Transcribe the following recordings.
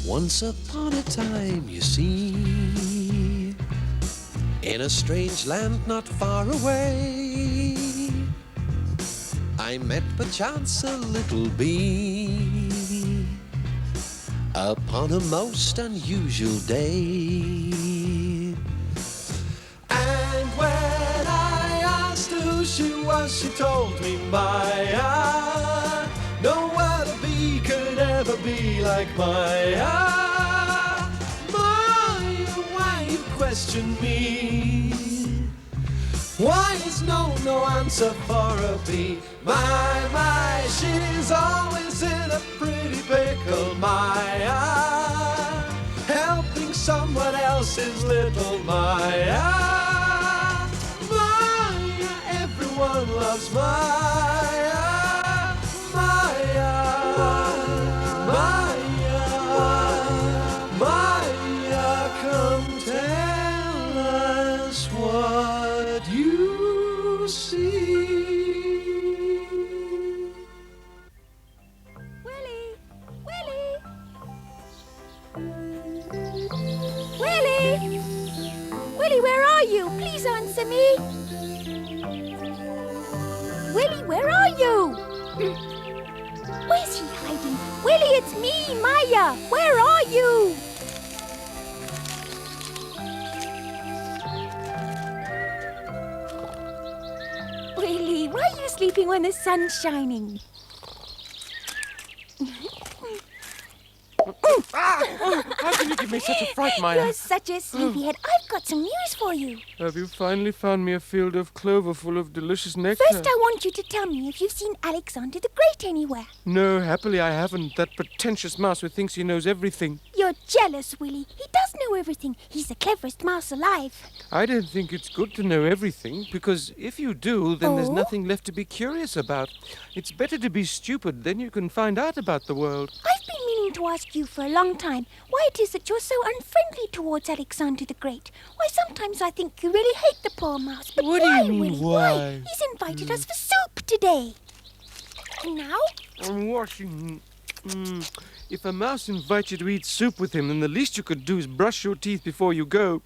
Once upon a time, you see, in a strange land not far away, I met perchance a little bee upon a most unusual day. And when I asked her who she was, she told me, Maya, no other bee could ever be like Maya. Maya, why you question me? Why is no answer for a bee? My, she's always in a pretty pickle, Maya, helping someone else's little Maya. Maya, everyone loves Maya. Maya, Maya, Maya, come tell us what you see. Willie! Willie! Willie! Willie, where are you? Please answer me. Willie, where are you? Where's he hiding? Willie, it's me, Maya. Where are you? Willie, why are you sleeping when the sun's shining? How can you give me such a fright, Maya? You're such a sleepyhead. I've got some news for you. Have you finally found me a field of clover full of delicious nectar? First, I want you to tell me if you've seen Alexander the Great anywhere. No, happily I haven't. That pretentious mouse who thinks he knows everything. You're jealous, Willie. He does know everything. He's the cleverest mouse alive. I don't think it's good to know everything, because if you do, then there's nothing left to be curious about. It's better to be stupid, then you can find out about the world. I've been meaning to ask you for a long time why it is that you're so unfriendly towards Alexander the Great. Why, sometimes I think you really hate the poor mouse. But What why, do you mean, Willie? why? He's invited us for soup today. And now? I'm washing. If a mouse invites you to eat soup with him, then the least you could do is brush your teeth before you go.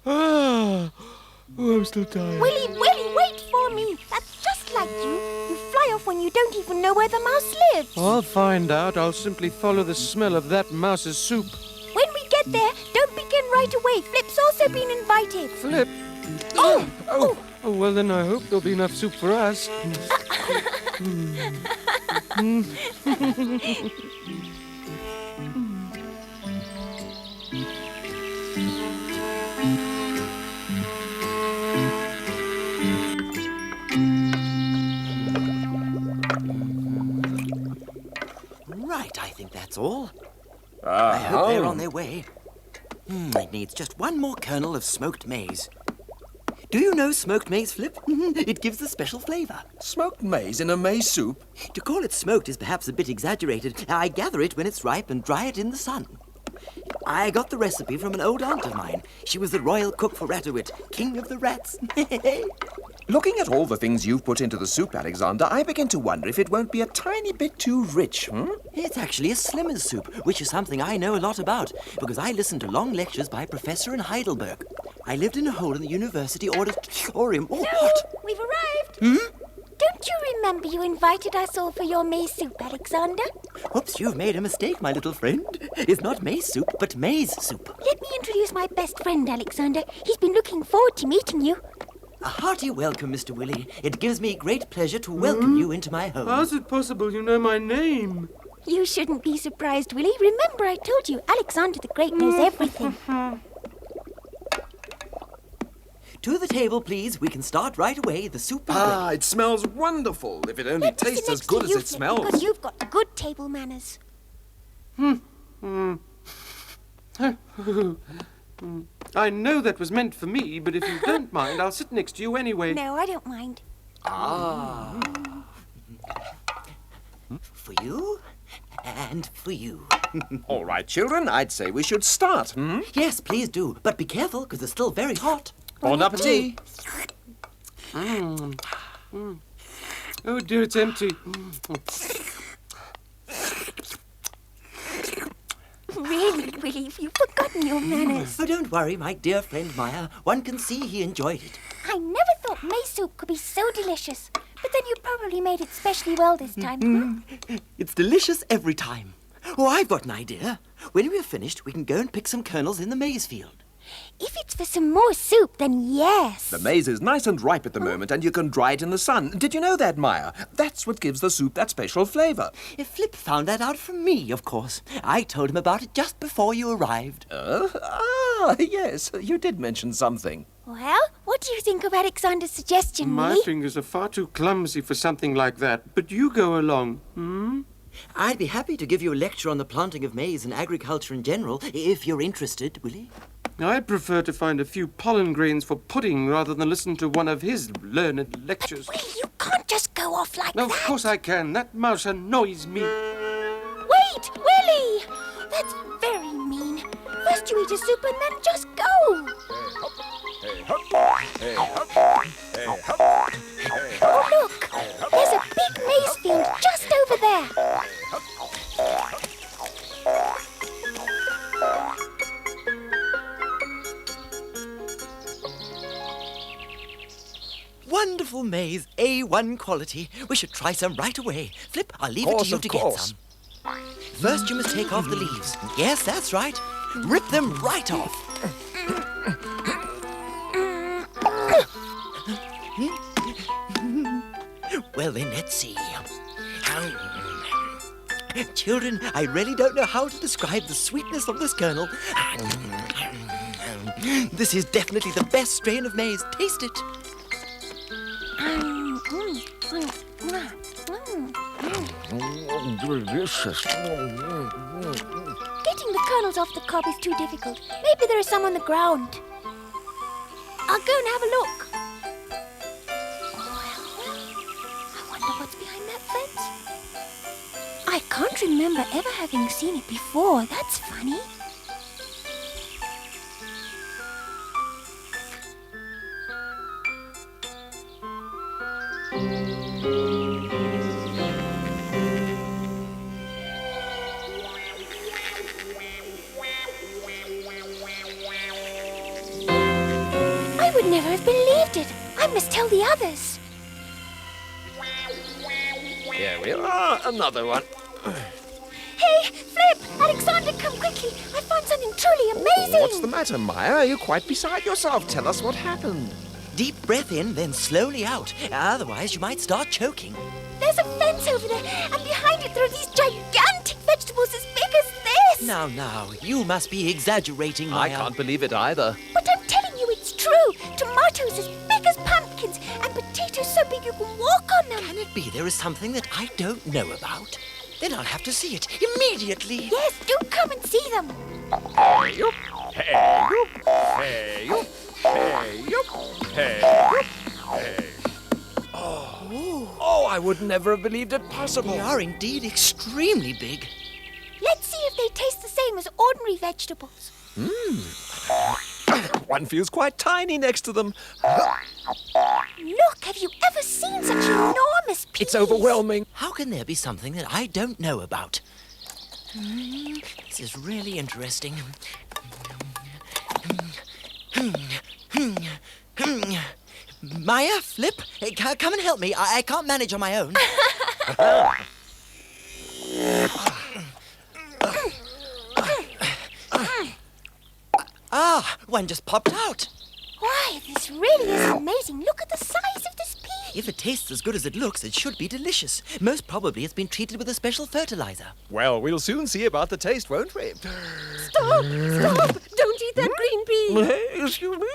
I'm still tired. Willie, wait for me. That's just like you. You fly off when you don't even know where the mouse lives. I'll find out. I'll simply follow the smell of that mouse's soup. When we get there, don't begin right away. Flip's also been invited. Flip? Oh! Oh, well, then I hope there'll be enough soup for us. Right, I think that's all. I hope they're on their way. It needs just one more kernel of smoked maize. Do you know smoked maize, Flip? It gives a special flavour. Smoked maize in a maize soup? To call it smoked is perhaps a bit exaggerated. I gather it when it's ripe and dry it in the sun. I got the recipe from an old aunt of mine. She was the royal cook for Ratawit, king of the rats. Looking at all the things you've put into the soup, Alexander, I begin to wonder if it won't be a tiny bit too rich, It's actually a slimmer's soup, which is something I know a lot about, because I listened to long lectures by a professor in Heidelberg. I lived in a hole in the university auditorium. Oh, what? We've arrived. Don't you remember you invited us all for your maize soup, Alexander? Oops, you've made a mistake, my little friend. It's not maize soup, but maize soup. Let me introduce my best friend, Alexander. He's been looking forward to meeting you. A hearty welcome, Mr. Willie. It gives me great pleasure to welcome you into my home. How's it possible you know my name? You shouldn't be surprised, Willie. Remember I told you, Alexander the Great knows everything. To the table, please. We can start right away. The soup is ready. it smells wonderful. If it only Let me tastes sit as next good to as you, it Flip, smells. Because you've got good table manners. I know that was meant for me, but if you don't mind, I'll sit next to you anyway. No, I don't mind. For you and for you. All right, children, I'd say we should start, Yes, please do. But be careful, because it's still very hot. Bon appetit. Oh dear, it's empty. Really? Willie, if you've forgotten your manners. Oh, don't worry, my dear friend Maya. One can see he enjoyed it. I never thought maize soup could be so delicious. But then you probably made it specially well this time, huh? It's delicious every time. Oh, I've got an idea. When we're finished, we can go and pick some kernels in the maize field. If it's for some more soup, then yes. The maize is nice and ripe at the moment, and you can dry it in the sun. Did you know that, Maya? That's what gives the soup that special flavour. Flip found that out from me, of course. I told him about it just before you arrived. Yes, you did mention something. Well, what do you think of Alexander's suggestion, My Willie? fingers are far too clumsy for something like that, but you go along, I'd be happy to give you a lecture on the planting of maize and agriculture in general, if you're interested, Willie. I'd prefer to find a few pollen grains for pudding rather than listen to one of his learned lectures. Willie, you can't just go off like Of that. course I can. That mouse annoys me. Wait, Willie! That's very mean. First you eat a soup and then just go. Oh, look! There's a big maize field just over there. Wonderful maize, A1 quality. We should try some right away. Flip, I'll leave it to you to get some. First, you must take off the leaves. Yes, that's right. Rip them right off. Well, then, let's see. Children, I really don't know how to describe the sweetness of this kernel. This is definitely the best strain of maize. Taste it. Delicious. Getting the kernels off the cob is too difficult. Maybe there are some on the ground. I'll go and have a look. Well, I wonder what's behind that fence. I can't remember ever having seen it before. That's funny. I would never have believed it. I must tell the others. Here we are, another one. Hey, Flip! Alexander, come quickly. I found something truly amazing. What's the matter, Maya? Are you quite beside yourself? Tell us what happened. Deep breath in, then slowly out. Otherwise, you might start choking. There's a fence over there, and behind it there are these gigantic vegetables as big as this. Now, you must be exaggerating, I Maya. can't believe it either. But I'm telling you, it's true. Tomatoes as big as pumpkins, and potatoes so big you can walk on them. Can it be there is something that I don't know about? Then I'll have to see it immediately. Yes, do come and see them. Hey, yup. Hey, yup. Hey, yup. Hey, yup. Hey, yup. Hey. Oh, I would never have believed it possible. They are indeed extremely big. Let's see if they taste the same as ordinary vegetables. One feels quite tiny next to them. Look, have you ever seen such enormous peas? It's overwhelming. How can there be something that I don't know about? This is really interesting. Maya, Flip, come and help me. I can't manage on my own. One just popped out. Why, this really is amazing. Look at the size of this pea. If it tastes as good as it looks, it should be delicious. Most probably it's been treated with a special fertilizer. Well, we'll soon see about the taste, won't we? Stop! Don't eat that green pea! Excuse me?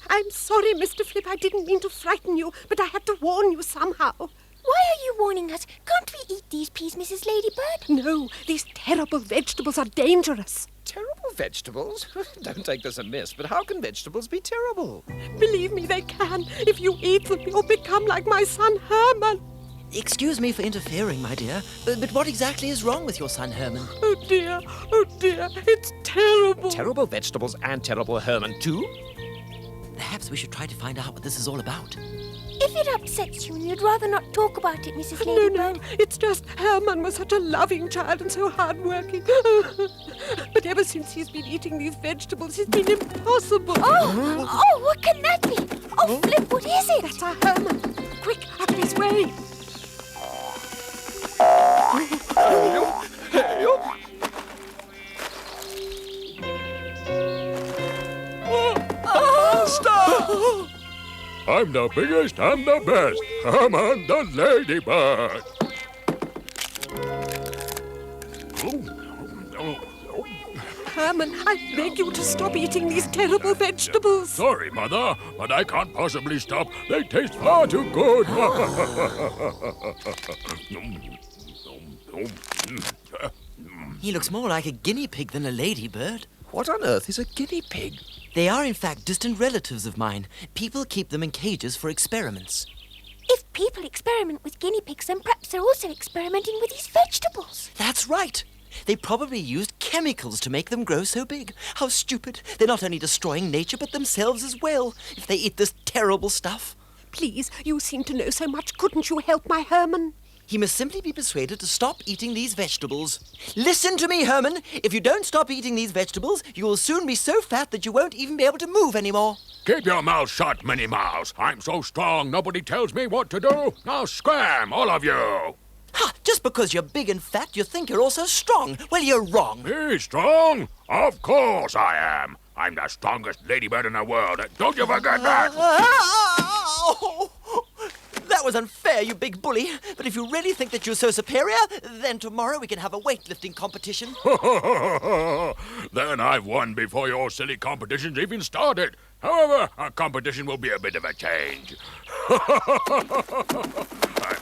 I'm sorry, Mr. Flip. I didn't mean to frighten you, but I had to warn you somehow. Why are you warning us? Can't we eat these peas, Mrs. Ladybird? No, these terrible vegetables are dangerous. Terrible vegetables? Don't take this amiss, but how can vegetables be terrible? Believe me, they can. If you eat them, you'll become like my son Herman. Excuse me for interfering, my dear, but what exactly is wrong with your son Herman? Oh dear, it's terrible. Terrible vegetables and terrible Herman, too? Perhaps we should try to find out what this is all about. If it upsets you and you'd rather not talk about it, Mrs. No, Ladybird. no, it's just Herman was such a loving child and so hardworking. But ever since he's been eating these vegetables, he's been impossible. Oh, what can that be? Oh, Flip, what is it? That's our Herman. Quick, up this way. I'm the biggest and the best. Herman the ladybird. Herman, I beg you to stop eating these terrible vegetables. Sorry, Mother, but I can't possibly stop. They taste far too good. He looks more like a guinea pig than a ladybird. What on earth is a guinea pig? They are, in fact, distant relatives of mine. People keep them in cages for experiments. If people experiment with guinea pigs, then perhaps they're also experimenting with these vegetables. That's right. They probably used chemicals to make them grow so big. How stupid. They're not only destroying nature, but themselves as well, if they eat this terrible stuff. Please, you seem to know so much. Couldn't you help my Herman? He must simply be persuaded to stop eating these vegetables. Listen to me, Herman. If you don't stop eating these vegetables, you will soon be so fat that you won't even be able to move anymore. Keep your mouth shut, Minnie Mouse. I'm so strong, nobody tells me what to do. Now scram, all of you. Ha! Just because you're big and fat, you think you're also strong. Well, you're wrong. Me strong? Of course I am. I'm the strongest ladybird in the world. Don't you forget that. That was unfair, you big bully. But if you really think that you're so superior, then tomorrow we can have a weightlifting competition. Then I've won before your silly competition's even started. However, our competition will be a bit of a change. I'm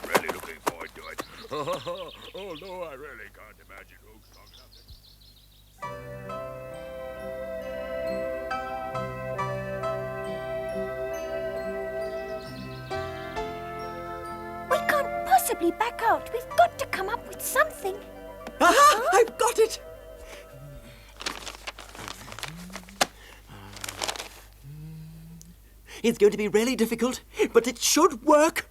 really looking forward to it. Although I really can't imagine who's strong enough to... We can't possibly back out. We've got to come up with something. Aha! I've got it! It's going to be really difficult, but it should work.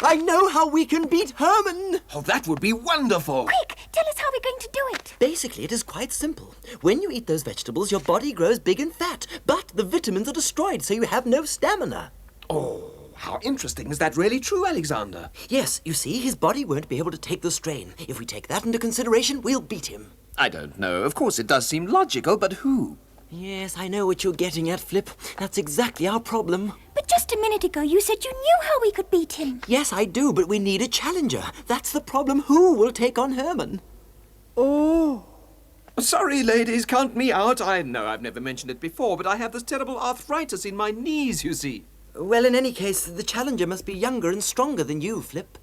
I know how we can beat Herman. Oh, that would be wonderful. Quick, tell us how we're going to do it. Basically, it is quite simple. When you eat those vegetables, your body grows big and fat, but the vitamins are destroyed, so you have no stamina. Oh, how interesting. Is that really true, Alexander? Yes, you see, his body won't be able to take the strain. If we take that into consideration, we'll beat him. I don't know. Of course, it does seem logical, but who? Yes, I know what you're getting at, Flip. That's exactly our problem. But just a minute ago, you said you knew how we could beat him. Yes, I do, but we need a challenger. That's the problem. Who will take on Herman? Oh. Sorry, ladies, count me out. I know I've never mentioned it before, but I have this terrible arthritis in my knees, you see. Well, in any case, the challenger must be younger and stronger than you, Flip.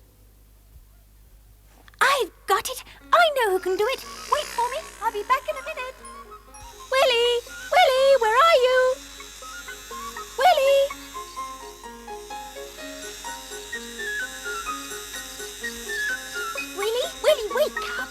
I've got it. I know who can do it. Wait for me. I'll be back in a minute. Willie! Willie, where are you? Willie! Willie, wake up.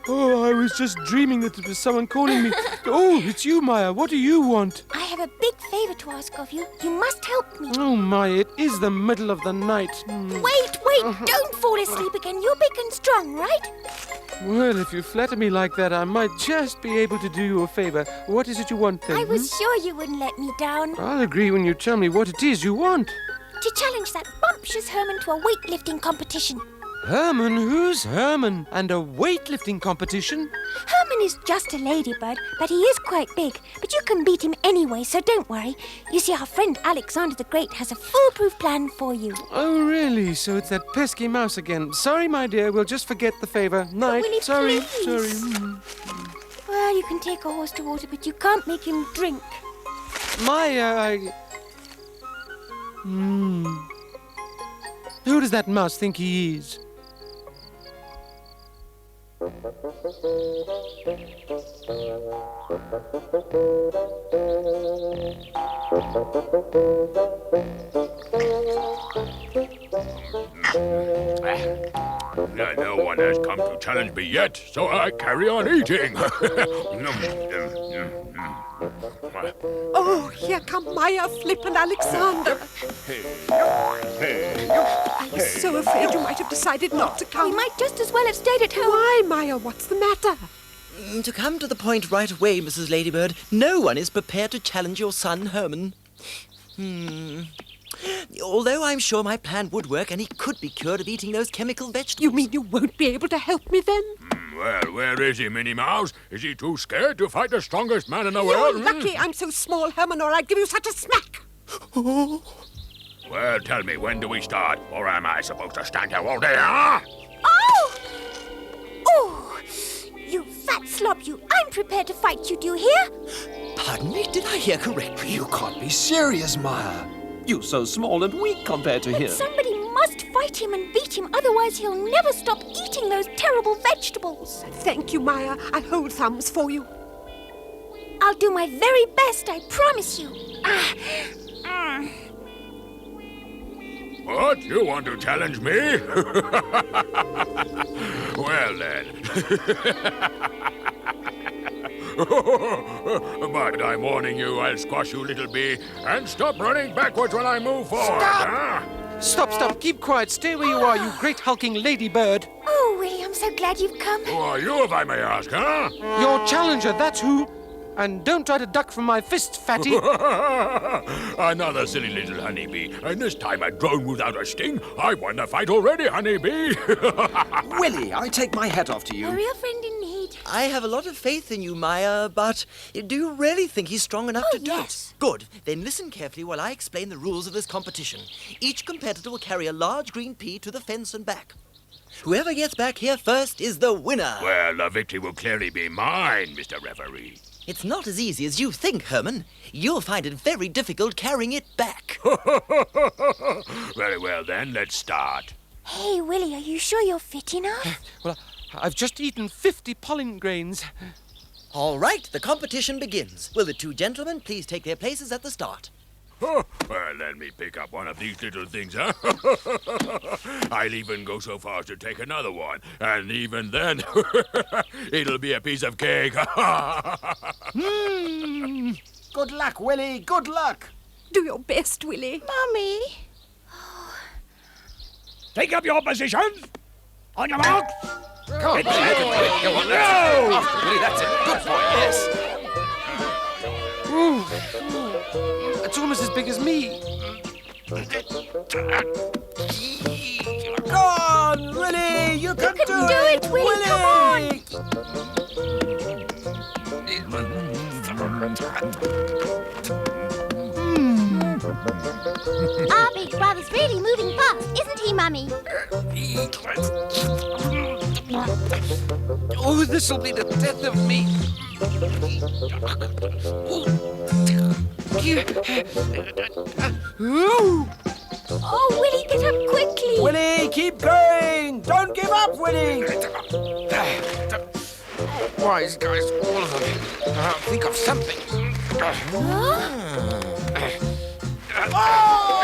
I was just dreaming that it was someone calling me. Oh, it's you, Maya. What do you want? I have a big favor to ask of you. You must help me. Oh, Maya, it is the middle of the night. Wait, don't fall asleep again. You're big and strong, right? Well, if you flatter me like that, I might just be able to do you a favor. What is it you want, then? I was sure you wouldn't let me down. I'll agree when you tell me what it is you want. To challenge that bumptious Herman to a weightlifting competition. Herman? Who's Herman? And a weightlifting competition? Herman is just a ladybird, but he is quite big. But you can beat him anyway, so don't worry. You see, our friend Alexander the Great has a foolproof plan for you. Oh, really? So it's that pesky mouse again. Sorry, my dear, we'll just forget the favor. Night. Willie, Sorry. please. Well, you can take a horse to water, but you can't make him drink. Who does that mouse think he is? No one has come to challenge me yet, so I carry on eating. Oh, here come Maya, Flip, and Alexander. I was so afraid you might have decided not to come. We might just as well have stayed at home. Why, Maya? What's the matter? To come to the point right away, Mrs. Ladybird, no one is prepared to challenge your son, Herman. Although I'm sure my plan would work and he could be cured of eating those chemical vegetables. You mean you won't be able to help me then? Well, where is he, Minnie Mouse? Is he too scared to fight the strongest man in the You're world? lucky I'm so small, Herman, or I'd give you such a smack. Well, tell me, when do we start? Or am I supposed to stand here all day, huh? Oh! Oh! You fat slob, you. I'm prepared to fight you, do you hear? Pardon me, did I hear correctly? You can't be serious, Maya. You're so small and weak compared to him. Somebody must fight him and beat him, otherwise he'll never stop eating those terrible vegetables. Thank you, Maya. I'll hold thumbs for you. I'll do my very best, I promise you. What? You want to challenge me? Well, then. But I'm warning you, I'll squash you, little bee, and stop running backwards when I move forward. Stop! Huh? Stop. Keep quiet. Stay where you are, you great hulking ladybird. Oh, Willie, I'm so glad you've come. Who are you, if I may ask, huh? Your challenger, that's who. And don't try to duck from my fist, fatty. Another silly little honeybee, and this time a drone without a sting. I've won the fight already, honeybee. Willie, I take my hat off to A you. real friend in need. I have a lot of faith in you, Maya, but do you really think he's strong enough to do yes. it? Good. Then listen carefully while I explain the rules of this competition. Each competitor will carry a large green pea to the fence and back. Whoever gets back here first is the winner. Well, the victory will clearly be mine, Mr. Referee. It's not as easy as you think, Herman. You'll find it very difficult carrying it back. Very well, then, let's start. Hey, Willie, are you sure you're fit enough? Well, I've just eaten 50 pollen grains. All right, the competition begins. Will the two gentlemen please take their places at the start? Well, let me pick up one of these little things, huh? I'll even go so far as to take another one. And even then, it'll be a piece of cake. Good luck, Willie. Good luck. Do your best, Willie. Mummy. Take up your positions. On your mark. Come on, Willie. Go on, Willie, that's it. Good boy, yes. It's almost as big as me. Go on, Willie. You can do it, Willie. Come on. Our big brother's really moving fast, isn't he, Mummy? Oh, this'll be the death of me. Oh, Willie, get up quickly. Willie, keep going. Don't give up, Willie. Wise guys, all of them. I'll think of something.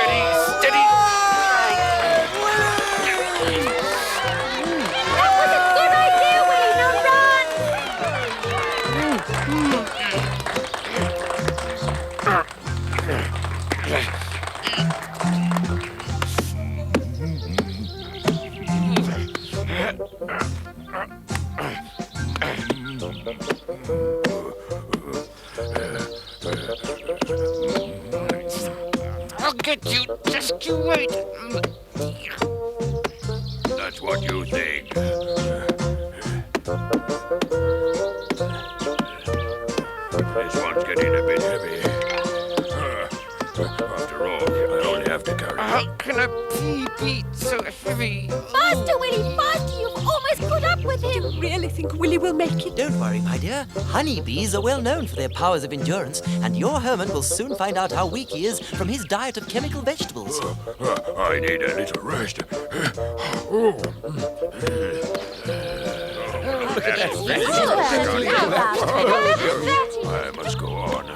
Ready, steady. That was a good idea, Willie. Now I'll get you. Just you wait. That's what you think. This one's getting a bit heavy. After all, I only have to carry How can a pea be so heavy? faster, Willie, faster. You've almost caught up with him. I really think Willie will make it. Don't worry, my dear. Honeybees are well known for their powers of endurance, and your Herman will soon find out how weak he is from his diet of chemical vegetables. I need a little rest. I must go on.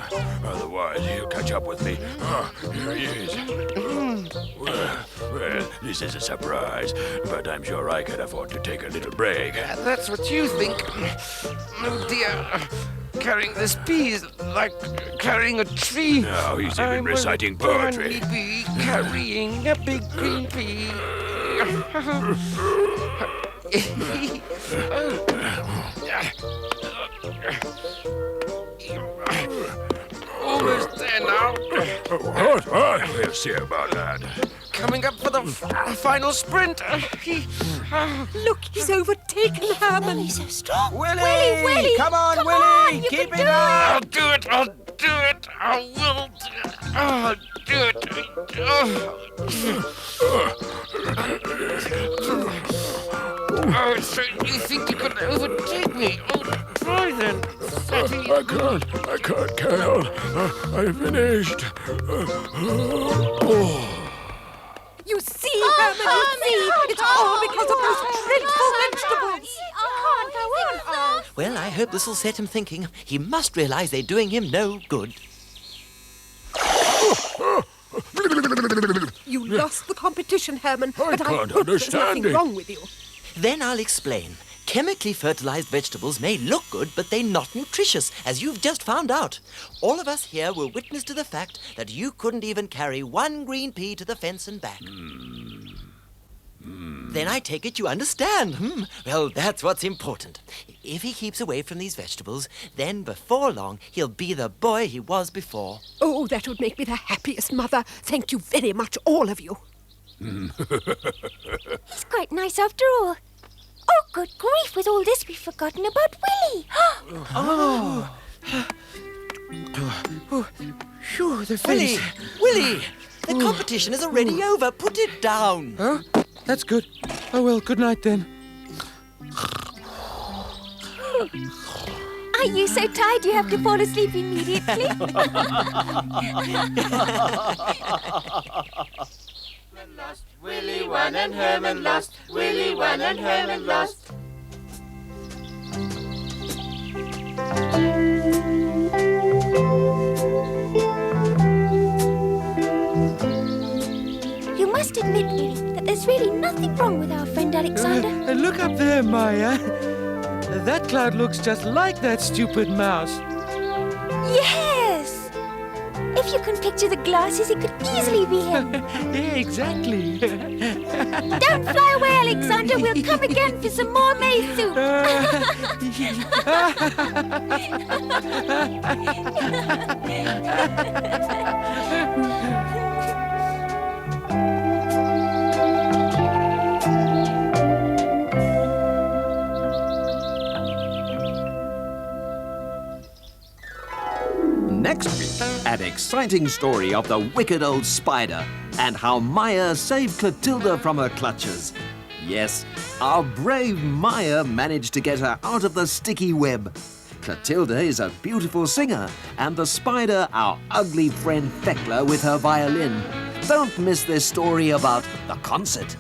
Otherwise, he'll catch up with me. Here he is. Well, this is a surprise, but I'm sure I can afford to take a little break. That's what you think. Oh dear. Carrying this pea is like carrying a tree. Now he's even I reciting will poetry. only be carrying a big green pea. Almost there now. What? We'll see about that. Coming up for the final sprint. Look, he's overtaken Herman. He's so strong. Willie! Willie! Come on, Come Willie! on, you Keep can it do up! I'll do it. I'll do it. I will do it. I'll do it. Oh, so you think you could overtake me? Oh, try then, fatty. I can't carry on. I'm finished. You see, Herman, you see. It's all because of those dreadful vegetables. Well, I hope this will set him thinking. He must realize they're doing him no good. You lost the competition, Herman, but I can't hope there's understand nothing it. wrong with you. Then I'll explain. Chemically fertilized vegetables may look good, but they're not nutritious, as you've just found out. All of us here were witness to the fact that you couldn't even carry one green pea to the fence and back. Then I take it you understand. Well, that's what's important. If he keeps away from these vegetables, then before long he'll be the boy he was before. Oh, that would make me the happiest mother. Thank you very much, all of you. He's quite nice after all. Oh, good grief, with all this we've forgotten about Willie. Phew, the fence. Willie! The competition is already over. Put it down. Oh, that's good. Oh, well, good night then. Are you so tired you have to fall asleep immediately? Willie won and Herman lost. Willie won and Herman lost. You must admit, Willie, that there's really nothing wrong with our friend Alexander. Look up there, Maya. That cloud looks just like that stupid mouse. Yes! If you can picture the glasses, it could easily be him. Yeah, exactly. Don't fly away, Alexander. We'll come again for some more maize soup. Next week, an exciting story of the wicked old spider and how Maya saved Clotilda from her clutches. Yes, our brave Maya managed to get her out of the sticky web. Clotilda is a beautiful singer, and the spider our ugly friend Thekla with her violin. Don't miss this story about the concert.